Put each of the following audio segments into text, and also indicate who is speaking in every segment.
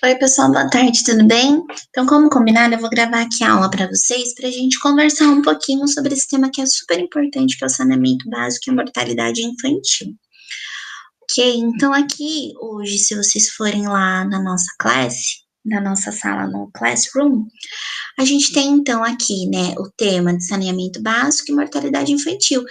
Speaker 1: Oi, pessoal, boa tarde, tudo bem? Então, como combinado, eu vou gravar aqui a aula para vocês, para a gente conversar um pouquinho sobre esse tema que é super importante, que é o saneamento básico e a mortalidade infantil. Ok, então aqui, hoje, se vocês forem lá na nossa classe, na nossa sala no Classroom, a gente tem então aqui, né, o tema de saneamento básico e mortalidade infantil.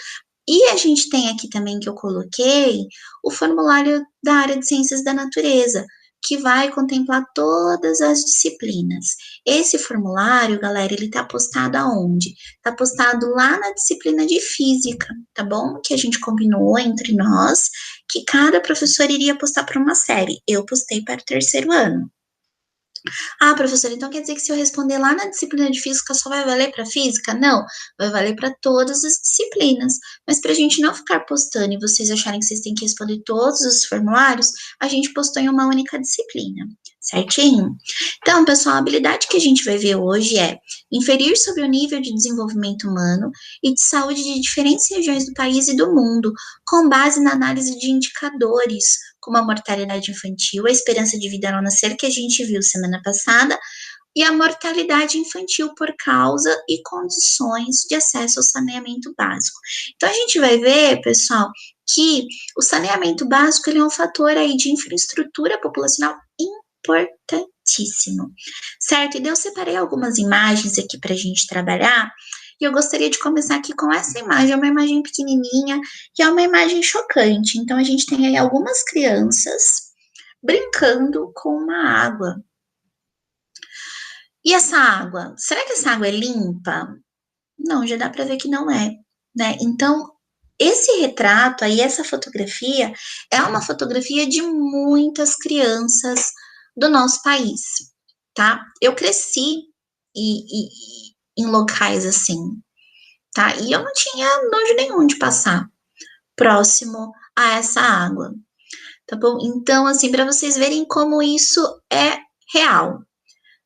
Speaker 1: E a gente tem aqui também que eu coloquei o formulário da área de ciências da natureza, que vai contemplar todas as disciplinas. Esse formulário, galera, ele tá postado aonde? Tá postado lá na disciplina de física, tá bom? Que a gente combinou entre nós que cada professor iria postar para uma série. Eu postei para o terceiro ano. Ah, professora, então quer dizer que se eu responder lá na disciplina de física só vai valer para física? Não, vai valer para todas as disciplinas. Mas para a gente não ficar postando e vocês acharem que vocês têm que responder todos os formulários, a gente postou em uma única disciplina, certinho? Então, pessoal, a habilidade que a gente vai ver hoje é inferir sobre o nível de desenvolvimento humano e de saúde de diferentes regiões do país e do mundo, com base na análise de indicadores como a mortalidade infantil, a esperança de vida ao nascer, que a gente viu semana passada, e a mortalidade infantil por causa e condições de acesso ao saneamento básico. Então, a gente vai ver, pessoal, que o saneamento básico ele é um fator aí de infraestrutura populacional importantíssimo, certo? E daí eu separei algumas imagens aqui para a gente trabalhar, e eu gostaria de começar aqui com essa imagem, é uma imagem pequenininha, que é uma imagem chocante. Então, a gente tem aí algumas crianças brincando com uma água. E essa água, será que essa água é limpa? Não, já dá para ver que não é, né? Então, esse retrato aí, essa fotografia, é uma fotografia de muitas crianças do nosso país, tá? Eu cresci em locais assim, tá? E eu não tinha nojo nenhum de passar próximo a essa água, tá bom? Então, assim, para vocês verem como isso é real,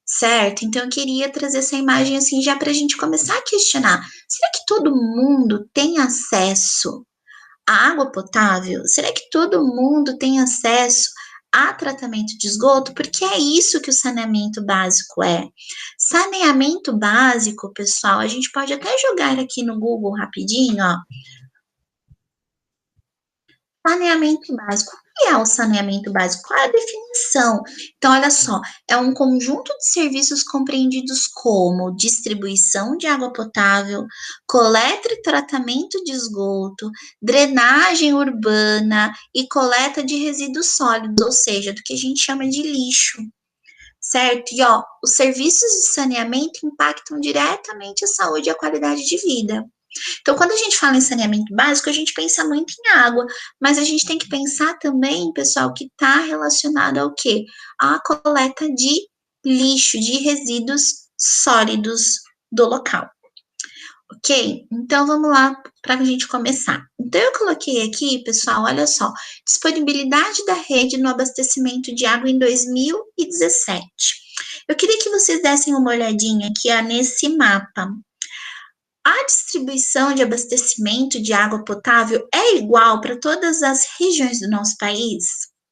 Speaker 1: certo? Então, eu queria trazer essa imagem assim já para a gente começar a questionar: será que todo mundo tem acesso à água potável? Será que todo mundo tem acesso a tratamento de esgoto? Porque é isso que o saneamento básico é. Saneamento básico, pessoal, a gente pode até jogar aqui no Google rapidinho, ó. Saneamento básico. O que é o saneamento básico? Qual é a definição? Então, olha só, é um conjunto de serviços compreendidos como distribuição de água potável, coleta e tratamento de esgoto, drenagem urbana e coleta de resíduos sólidos, ou seja, do que a gente chama de lixo, certo? E ó, os serviços de saneamento impactam diretamente a saúde e a qualidade de vida. Então, quando a gente fala em saneamento básico, a gente pensa muito em água, mas a gente tem que pensar também, pessoal, que está relacionado ao quê? A coleta de lixo, de resíduos sólidos do local. Ok? Então, vamos lá para a gente começar. Então, eu coloquei aqui, pessoal, olha só, disponibilidade da rede no abastecimento de água em 2017. Eu queria que vocês dessem uma olhadinha aqui, ó, nesse mapa. A distribuição de abastecimento de água potável é igual para todas as regiões do nosso país?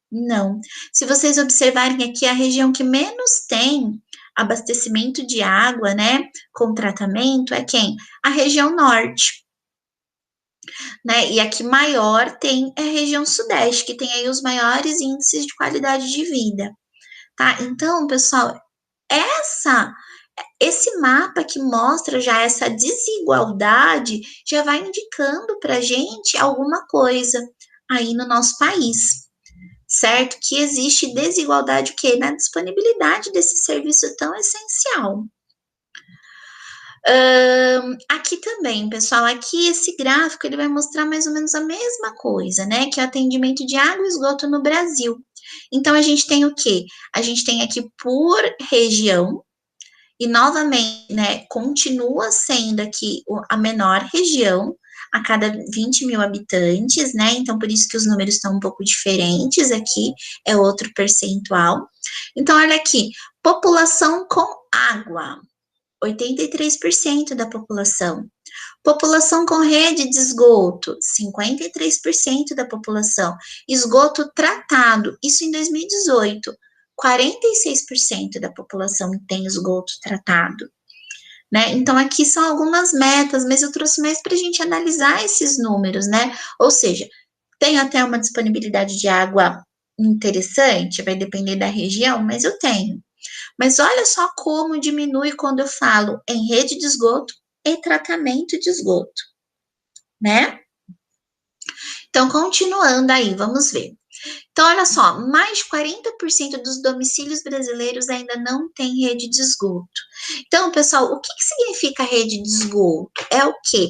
Speaker 1: Não. Se vocês observarem aqui, a região que menos tem abastecimento de água, né, com tratamento, é quem? A região norte, né? E a que maior tem é a região sudeste, que tem aí os maiores índices de qualidade de vida, tá? Então, pessoal, essa esse mapa que mostra já essa desigualdade já vai indicando para a gente alguma coisa aí no nosso país, certo? Que existe desigualdade o quê? Na disponibilidade desse serviço tão essencial. Aqui também, pessoal, aqui esse gráfico ele vai mostrar mais ou menos a mesma coisa, né? Que é o atendimento de água e esgoto no Brasil. Então, a gente tem o quê? A gente tem aqui por região, e novamente, né, continua sendo aqui a menor região a cada 20 mil habitantes, né? Então, por isso que os números estão um pouco diferentes aqui, é outro percentual. Então, olha aqui, população com água, 83% da população. População com rede de esgoto, 53% da população. Esgoto tratado, isso em 2018. 46% da população tem esgoto tratado, né? Então, aqui são algumas metas, mas eu trouxe mais para a gente analisar esses números, né? Ou seja, tem até uma disponibilidade de água interessante, vai depender da região, mas eu tenho. Mas olha só como diminui quando eu falo em rede de esgoto e tratamento de esgoto, né? Então, continuando aí, vamos ver. Então, olha só, mais de 40% dos domicílios brasileiros ainda não tem rede de esgoto. Então, pessoal, o que significa rede de esgoto? É o quê?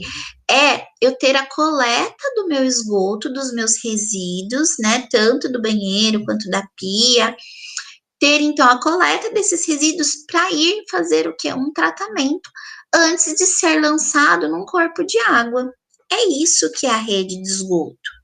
Speaker 1: É eu ter a coleta do meu esgoto, dos meus resíduos, né? Tanto do banheiro quanto da pia. Ter, então, a coleta desses resíduos para ir fazer o quê? Um tratamento antes de ser lançado num corpo de água. É isso que é a rede de esgoto.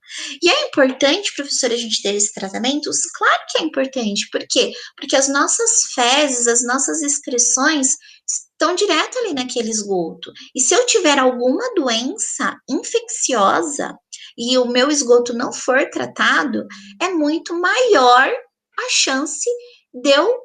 Speaker 1: E é importante, professora, a gente ter esse tratamento? Claro que é importante. Por quê? Porque as nossas fezes, as nossas excreções estão direto ali naquele esgoto. E se eu tiver alguma doença infecciosa e o meu esgoto não for tratado, é muito maior a chance de eu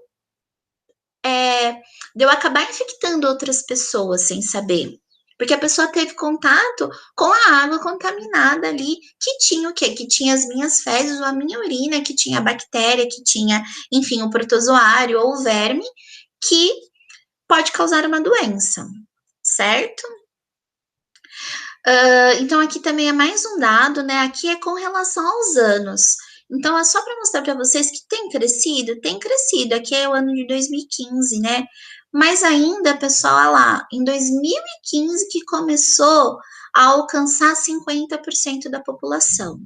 Speaker 1: acabar infectando outras pessoas sem saber. Porque a pessoa teve contato com a água contaminada ali, que tinha o quê? Que tinha as minhas fezes ou a minha urina, que tinha a bactéria, que tinha, enfim, o protozoário ou o verme, que pode causar uma doença, certo? Então, aqui também é mais um dado, né? Aqui é com relação aos anos. Então, é só para mostrar para vocês que tem crescido. Tem crescido. Aqui é o ano de 2015, né? Mas ainda, pessoal, olha lá, em 2015 que começou a alcançar 50% da população.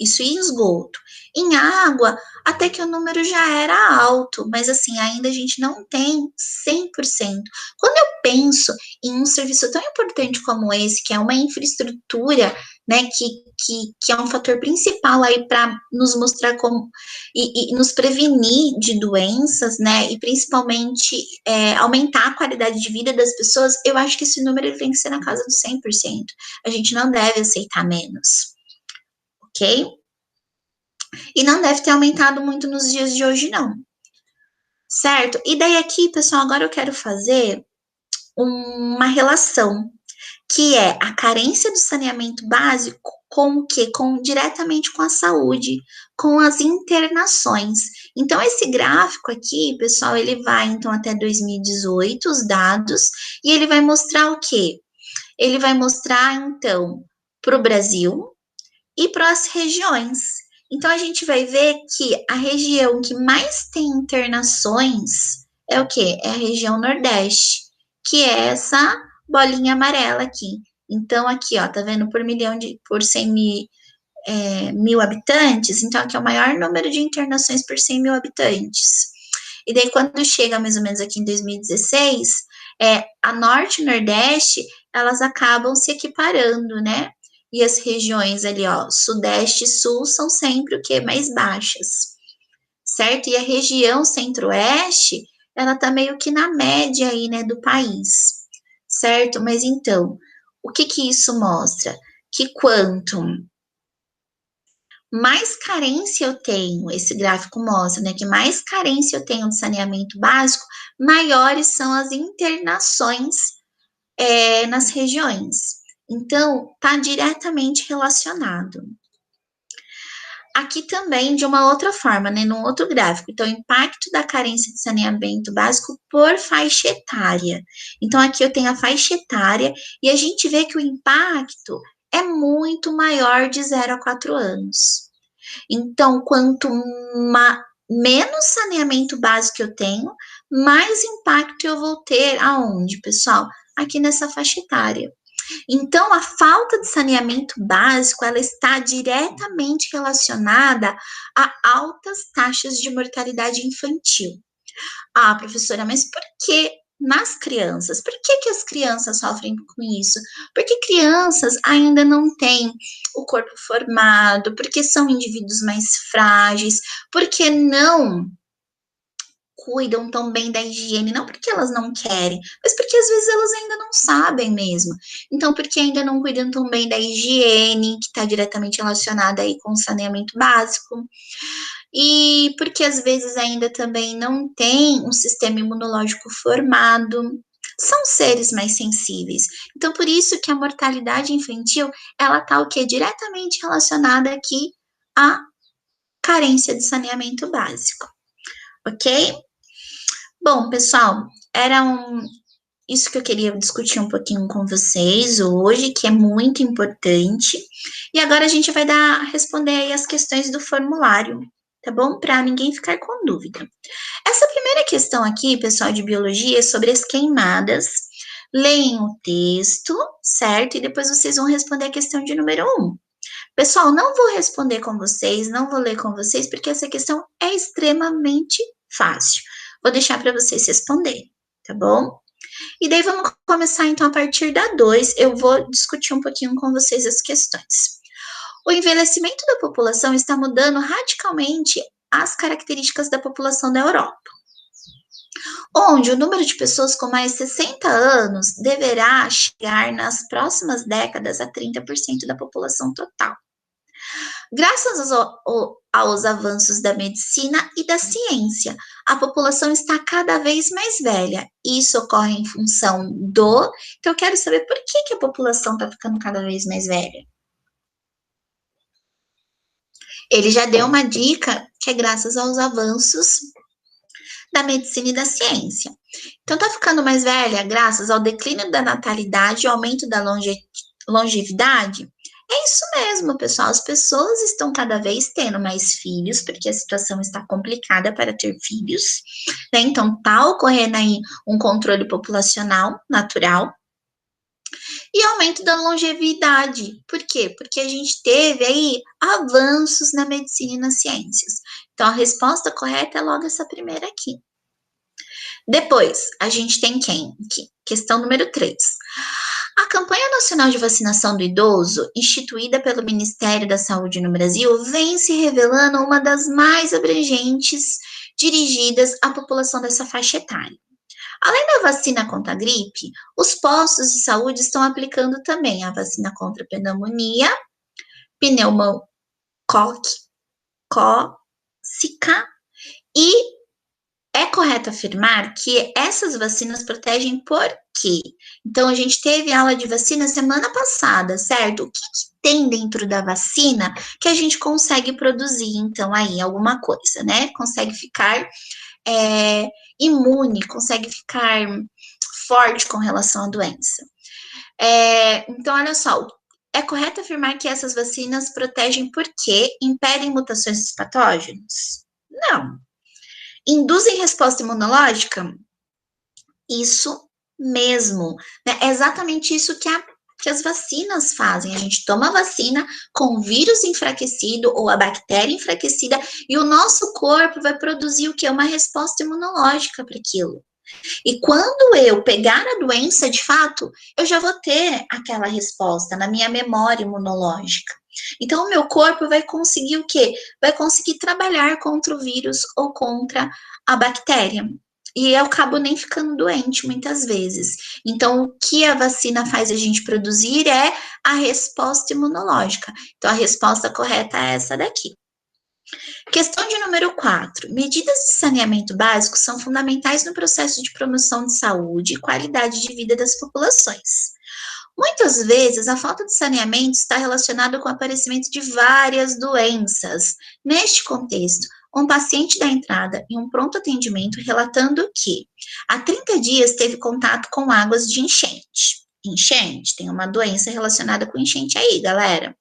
Speaker 1: Isso em esgoto. Em água, até que o número já era alto, mas assim, ainda a gente não tem 100%. Quando eu penso em um serviço tão importante como esse, que é uma infraestrutura, né, que é um fator principal aí para nos mostrar como e nos prevenir de doenças, né, e principalmente aumentar a qualidade de vida das pessoas, eu acho que esse número tem que ser na casa dos 100%. A gente não deve aceitar menos, ok? E não deve ter aumentado muito nos dias de hoje, não. Certo? E daí aqui, pessoal, agora eu quero fazer uma relação, que é a carência do saneamento básico com o quê? Diretamente com a saúde, com as internações. Então, esse gráfico aqui, pessoal, ele vai, então, até 2018, os dados, e ele vai mostrar o quê? Ele vai mostrar, então, para o Brasil, e para as regiões. Então, a gente vai ver que a região que mais tem internações é o quê? É a região Nordeste, que é essa bolinha amarela aqui. Então, aqui, ó, tá vendo? Por 100 mil habitantes, então aqui é o maior número de internações por 100 mil habitantes. E daí, quando chega mais ou menos aqui em 2016, a Norte e Nordeste, elas acabam se equiparando, né? E as regiões ali, ó, Sudeste e Sul são sempre o que? Mais baixas, certo? E a região Centro-Oeste, ela tá meio que na média aí, né, do país, certo? Mas então, o que que isso mostra? Que quanto mais carência eu tenho, esse gráfico mostra, né, que mais carência eu tenho de saneamento básico, maiores são as internações nas regiões. Então, está diretamente relacionado. Aqui também, de uma outra forma, né, num outro gráfico. Então, o impacto da carência de saneamento básico por faixa etária. Então, aqui eu tenho a faixa etária e a gente vê que o impacto é muito maior de 0 a 4 anos. Então, quanto menos saneamento básico eu tenho, mais impacto eu vou ter aonde, pessoal? Aqui nessa faixa etária. Então, a falta de saneamento básico, ela está diretamente relacionada a altas taxas de mortalidade infantil. Ah, professora, mas por que nas crianças? Por que as crianças sofrem com isso? Porque crianças ainda não têm o corpo formado, porque são indivíduos mais frágeis, porque não cuidam tão bem da higiene, não porque elas não querem, mas porque às vezes elas ainda não sabem mesmo. Então, porque ainda não cuidam tão bem da higiene, que está diretamente relacionada aí com o saneamento básico. e porque às vezes ainda também não tem um sistema imunológico formado. São seres mais sensíveis. Então, por isso que a mortalidade infantil, ela tá o quê? Diretamente relacionada aqui à carência de saneamento básico, ok? Bom, pessoal, isso que eu queria discutir um pouquinho com vocês hoje, que é muito importante. E agora a gente vai responder aí as questões do formulário, tá bom? Para ninguém ficar com dúvida. Essa primeira questão aqui, pessoal de biologia, é sobre as queimadas. Leem o texto, certo? E depois vocês vão responder a questão de número 1. Pessoal, não vou responder com vocês, não vou ler com vocês, porque essa questão é extremamente fácil. Vou deixar para vocês responderem, tá bom? E daí vamos começar então a partir da 2, eu vou discutir um pouquinho com vocês as questões. O envelhecimento da população está mudando radicalmente as características da população da Europa, onde o número de pessoas com mais de 60 anos deverá chegar nas próximas décadas a 30% da população total. Graças aos avanços da medicina e da ciência, a população está cada vez mais velha. Isso ocorre em função do. Então, eu quero saber por que a população está ficando cada vez mais velha. Ele já deu uma dica que é graças aos avanços da medicina e da ciência. Então, está ficando mais velha graças ao declínio da natalidade e aumento da longevidade. É isso mesmo, pessoal. As pessoas estão cada vez tendo mais filhos, porque a situação está complicada para ter filhos, né? Então, está ocorrendo aí um controle populacional natural e aumento da longevidade. Por quê? Porque a gente teve aí avanços na medicina e nas ciências. Então, a resposta correta é logo essa primeira aqui. Depois, a gente tem quem? Questão número 3. A campanha nacional de vacinação do idoso, instituída pelo Ministério da Saúde no Brasil, vem se revelando uma das mais abrangentes dirigidas à população dessa faixa etária. Além da vacina contra a gripe, os postos de saúde estão aplicando também a vacina contra a pneumonia, pneumocócica e é correto afirmar que essas vacinas protegem por quê? Então, a gente teve aula de vacina semana passada, certo? O que tem dentro da vacina que a gente consegue produzir, então, aí, alguma coisa, né? Consegue ficar imune, consegue ficar forte com relação à doença. Então, olha só, é correto afirmar que essas vacinas protegem por quê? Impedem mutações dos patógenos? Não. Induzem resposta imunológica? Isso mesmo. Né? É exatamente isso que as vacinas fazem. A gente toma a vacina com o vírus enfraquecido ou a bactéria enfraquecida e o nosso corpo vai produzir o que? Uma resposta imunológica para aquilo. E quando eu pegar a doença, de fato, eu já vou ter aquela resposta na minha memória imunológica. Então, o meu corpo vai conseguir o quê? Vai conseguir trabalhar contra o vírus ou contra a bactéria. E eu acabo nem ficando doente muitas vezes. Então, o que a vacina faz a gente produzir é a resposta imunológica. Então, a resposta correta é essa daqui. Questão de número 4. Medidas de saneamento básico são fundamentais no processo de promoção de saúde e qualidade de vida das populações. Muitas vezes, a falta de saneamento está relacionada com o aparecimento de várias doenças. Neste contexto, um paciente dá entrada em um pronto atendimento relatando que há 30 dias teve contato com águas de enchente. Enchente, tem uma doença relacionada com enchente aí, galera.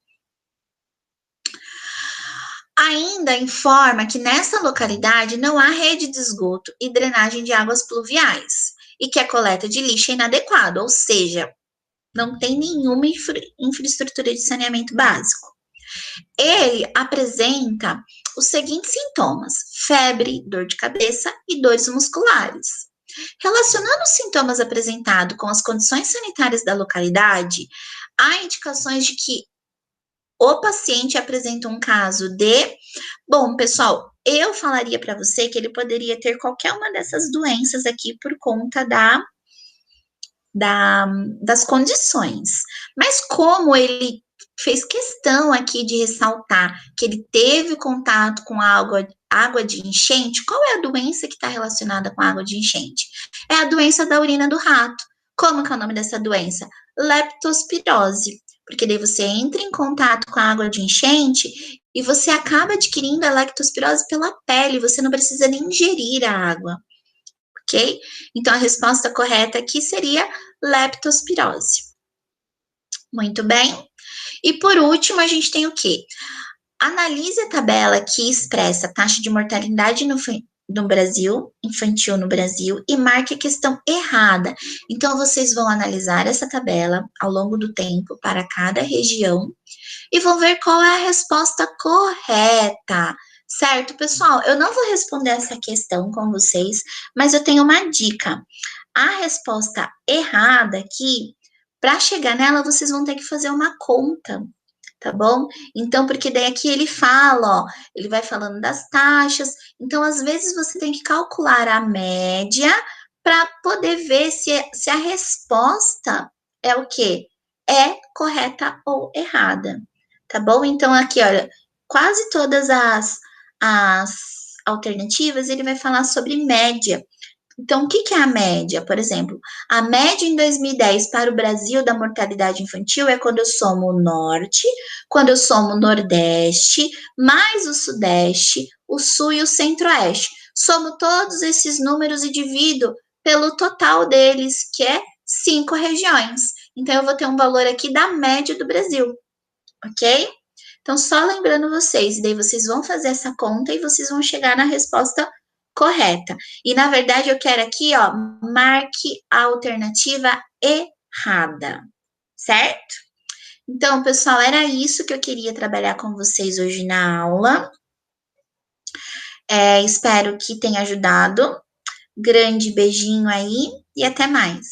Speaker 1: Ainda informa que nessa localidade não há rede de esgoto e drenagem de águas pluviais e que a coleta de lixo é inadequada, ou seja, não tem nenhuma infraestrutura de saneamento básico. Ele apresenta os seguintes sintomas: febre, dor de cabeça e dores musculares. Relacionando os sintomas apresentados com as condições sanitárias da localidade, há indicações de que o paciente apresenta um caso de... Bom, pessoal, eu falaria para você que ele poderia ter qualquer uma dessas doenças aqui por conta das condições. Mas como ele fez questão aqui de ressaltar que ele teve contato com água de enchente, qual é a doença que está relacionada com a água de enchente? É a doença da urina do rato. Como que é o nome dessa doença? Leptospirose. Porque daí você entra em contato com a água de enchente e você acaba adquirindo a leptospirose pela pele, você não precisa nem ingerir a água, ok? Então a resposta correta aqui seria leptospirose. Muito bem. E por último, a gente tem o quê? Analise a tabela que expressa a taxa de mortalidade no Brasil, infantil no Brasil, e marque a questão errada. Então, vocês vão analisar essa tabela ao longo do tempo para cada região e vão ver qual é a resposta correta. Certo, pessoal? Eu não vou responder essa questão com vocês, mas eu tenho uma dica. A resposta errada aqui, para chegar nela, vocês vão ter que fazer uma conta, tá bom? Então, porque daí aqui ele fala, ó, ele vai falando das taxas. Então, às vezes, você tem que calcular a média para poder ver se a resposta é o quê? É correta ou errada, tá bom? Então, aqui, olha, quase todas as alternativas, ele vai falar sobre média. Então, o que é a média? Por exemplo, a média em 2010 para o Brasil da mortalidade infantil é quando eu somo o norte, quando eu somo o nordeste, mais o sudeste, o sul e o centro-oeste. Somo todos esses números e divido pelo total deles, que é 5 regiões. Então, eu vou ter um valor aqui da média do Brasil, ok? Então, só lembrando vocês, daí vocês vão fazer essa conta e vocês vão chegar na resposta correta. E, na verdade, eu quero aqui, ó, marque a alternativa errada, certo? Então, pessoal, era isso que eu queria trabalhar com vocês hoje na aula. Espero que tenha ajudado. Grande beijinho aí e até mais.